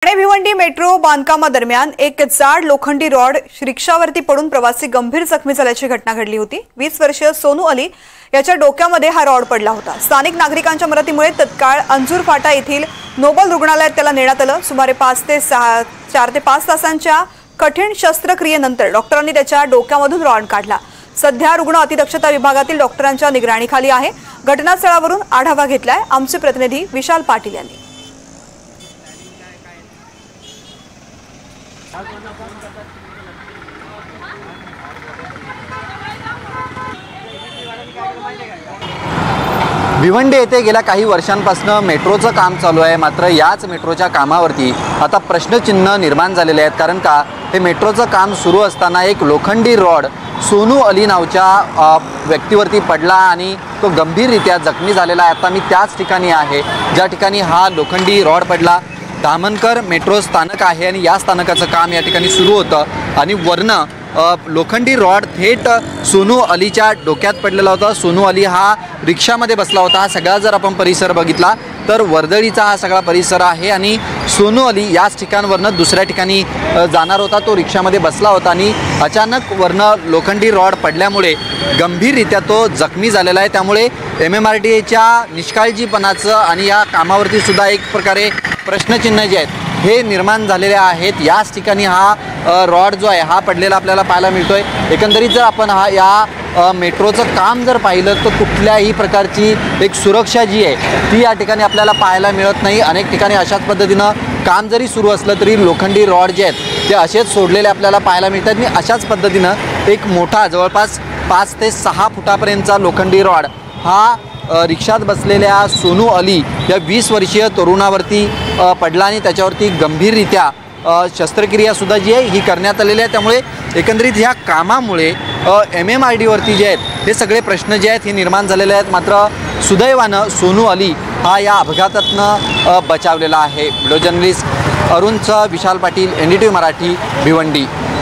Thane Bhiwandi metro बांधकामादरम्यान एक जाड लोखंडी रॉड रिक्षावरती पडून प्रवासी गंभीर जखमी झाल्याची घटना घडली होती। 20 वर्षीय सोनू अली याच्या डोक्यामध्ये हा रॉड पडला होता। स्थानिक नागरिकांच्या मदतीमुळे तत्काळ अंजूर फाटा येथील नोबल रुग्णालयात त्याला नेण्यात आलं। सुमारे 4 ते 5 तासांच्या कठीण शस्त्रक्रियेनंतर डॉक्टरांनी त्याच्या डोक्यामधून रॉड काढला। सध्या रुग्ण अतिदक्षता विभागातील डॉक्टरांच्या निगराणीखाली आहे। घटनास्थळावरून आढावा घेतलाय आमचे प्रतिनिधी विशाल पाटील यांनी। भिवंडी येथे गेल्या काही वर्षांपासून मेट्रोचं काम चालू आहे। मात्र याच मेट्रोच्या कामावरती आता प्रश्नचिन्ह निर्माण झालेले आहेत। कारण का हे मेट्रोचं काम सुरू असताना एक लोखंडी रॉड सोनू अली नावच्या व्यक्तीवरती पडला आणि तो गंभीररित्या जखमी झालेला आहे। आता मी त्याच ठिकाणी आहे ज्या ठिकाणी हा लोखंडी रॉड पडला। धामनकर मेट्रो स्थानक आहे आणि या स्थानकाचं काम या ठिकाणी सुरू होतं आणि वरनं लोखंडी रॉड थेट सोनू अलीच्या डोक्यात पडलेला होता। सोनू अली हा रिक्षामध्ये बसला होता। हा सगळा जर आपण परिसर बघितला तर वर्दळीचा हा सगळा परिसर आहे आणि सोनू अली याच ठिकाणावरनं दुसऱ्या ठिकाणी जाणार होता। तो रिक्षामध्ये बसला होता आणि अचानक वरनं लोखंडी रॉड पडल्यामुळे गंभीररित्या तो जखमी झालेला आहे। त्यामुळे MMRDAच्या निष्काळजीपणाचं आणि या कामावरती सुद्धा एक प्रकारे प्रश्नचिन्ह जे आहेत हे निर्माण झालेले आहेत। याच ठिकाणी हा रॉड जो आहे हा पडलेला आपल्याला पाहायला मिळतोय। एकंदरीत जर आपण या मेट्रोचं काम जर पाहिलं तर कुठल्याही प्रकारची एक सुरक्षा जी आहे ती या ठिकाणी आपल्याला पाहायला मिळत नाही। अनेक ठिकाणी अशाच पद्धतीनं काम जरी सुरू असलं तरी लोखंडी रॉड जे आहेत ते असेच सोडलेले आपल्याला पाहायला मिळतात आणि अशाच पद्धतीनं एक मोठा जवळपास 5 ते 6 फुटापर्यंतचा लोखंडी रॉड हा रिक्षात बसलेल्या सोनू अली या 20 वर्षीय तरुणावरती पडला आणि त्याच्यावरती गंभीररित्या शस्त्रक्रियासुद्धा जी आहे ही करण्यात आलेली आहे। त्यामुळे एकंदरीत ह्या कामामुळे MMRDवरती जे आहेत हे सगळे प्रश्न जे आहेत हे निर्माण झालेले आहेत। मात्र सुदैवानं सोनू अली हा या अपघातातनं बचावलेला आहे। Video journalist अरुणचं Vishal Patil, NDTV Marathi, Bhiwandi.